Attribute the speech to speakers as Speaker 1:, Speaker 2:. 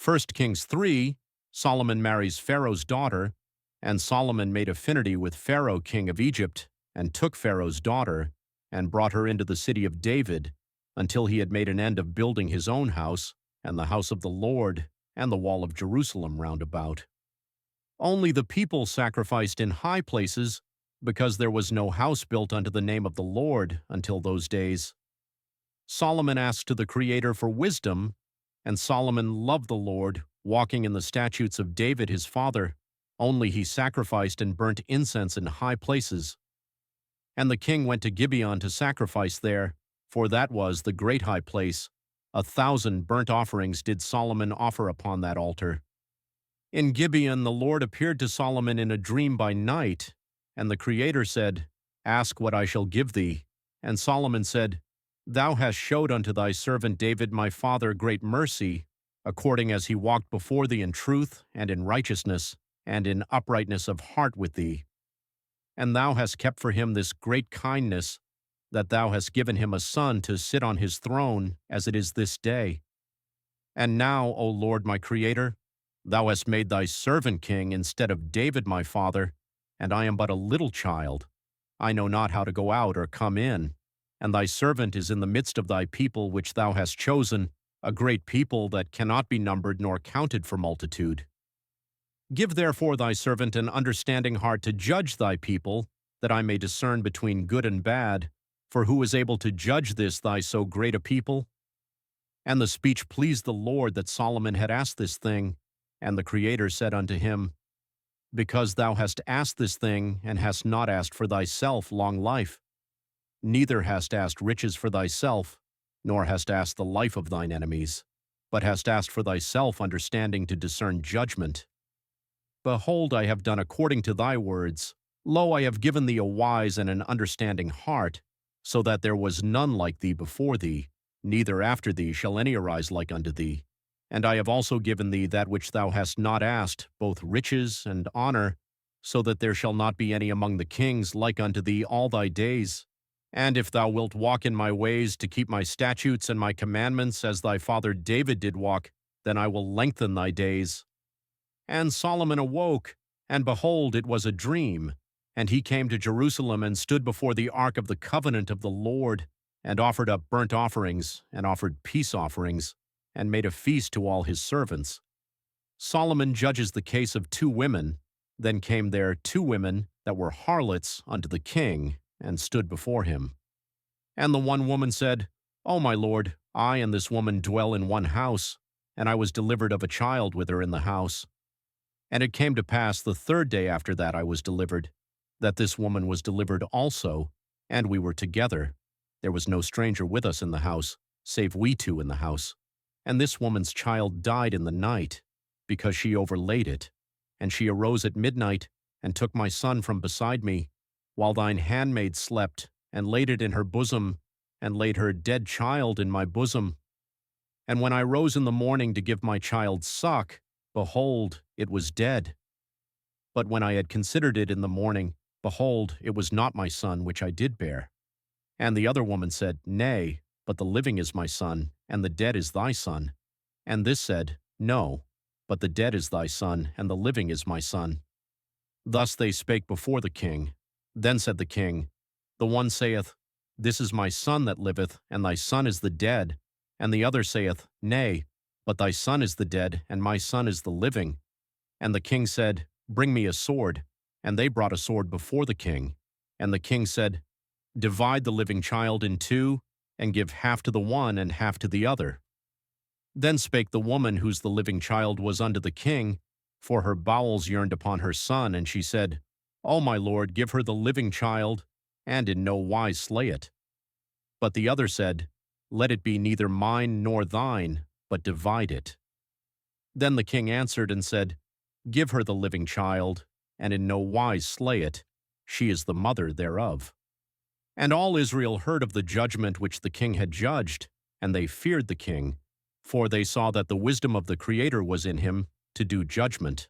Speaker 1: 1 Kings 3, Solomon marries Pharaoh's daughter, and Solomon made affinity with Pharaoh king of Egypt, and took Pharaoh's daughter, and brought her into the city of David, until he had made an end of building his own house, and the house of the Lord, and the wall of Jerusalem round about. Only the people sacrificed in high places, because there was no house built unto the name of the Lord until those days. Solomon asked to the Creator for wisdom, and Solomon loved the Lord, walking in the statutes of David his father. Only he sacrificed and burnt incense in high places. And the king went to Gibeon to sacrifice there, for that was the great high place. 1,000 burnt offerings did Solomon offer upon that altar. In Gibeon the Lord appeared to Solomon in a dream by night, and the Creator said, Ask what I shall give thee. And Solomon said, Thou hast showed unto thy servant David my father great mercy, according as he walked before thee in truth, and in righteousness, and in uprightness of heart with thee. And thou hast kept for him this great kindness, that thou hast given him a son to sit on his throne, as it is this day. And now, O Lord my Creator, thou hast made thy servant king instead of David my father, and I am but a little child. I know not how to go out or come in, and thy servant is in the midst of thy people which thou hast chosen, a great people that cannot be numbered nor counted for multitude. Give therefore thy servant an understanding heart to judge thy people, that I may discern between good and bad, for who is able to judge this thy so great a people? And the speech pleased the Lord that Solomon had asked this thing, and the Creator said unto him, Because thou hast asked this thing, and hast not asked for thyself long life, neither hast asked riches for thyself, nor hast asked the life of thine enemies, but hast asked for thyself understanding to discern judgment. Behold, I have done according to thy words. Lo, I have given thee a wise and an understanding heart, so that there was none like thee before thee, neither after thee shall any arise like unto thee. And I have also given thee that which thou hast not asked, both riches and honor, so that there shall not be any among the kings like unto thee all thy days. And if thou wilt walk in my ways to keep my statutes and my commandments as thy father David did walk, then I will lengthen thy days. And Solomon awoke, and behold, it was a dream. And he came to Jerusalem and stood before the ark of the covenant of the Lord, and offered up burnt offerings, and offered peace offerings, and made a feast to all his servants. Solomon judges the case of 2 women. Then came there 2 women that were harlots unto the king, and stood before him. And the one woman said, O my lord, I and this woman dwell in one house, and I was delivered of a child with her in the house. And it came to pass the 3rd day after that I was delivered, that this woman was delivered also, and we were together. There was no stranger with us in the house, save we 2 in the house. And this woman's child died in the night, because she overlaid it. And she arose at midnight, and took my son from beside me, while thine handmaid slept, and laid it in her bosom, and laid her dead child in my bosom. And when I rose in the morning to give my child suck, behold, it was dead. But when I had considered it in the morning, behold, it was not my son which I did bear. And the other woman said, Nay, but the living is my son, and the dead is thy son. And this said, No, but the dead is thy son, and the living is my son. Thus they spake before the king. Then said the king, The one saith, This is my son that liveth, and thy son is the dead. And the other saith, Nay, but thy son is the dead, and my son is the living. And the king said, Bring me a sword. And they brought a sword before the king. And the king said, Divide the living child in 2, and give half to the one and half to the other. Then spake the woman whose the living child was unto the king, for her bowels yearned upon her son, and she said, O my lord, give her the living child, and in no wise slay it. But the other said, Let it be neither mine nor thine, but divide it. Then the king answered and said, Give her the living child, and in no wise slay it. She is the mother thereof. And all Israel heard of the judgment which the king had judged, and they feared the king, for they saw that the wisdom of the Creator was in him to do judgment.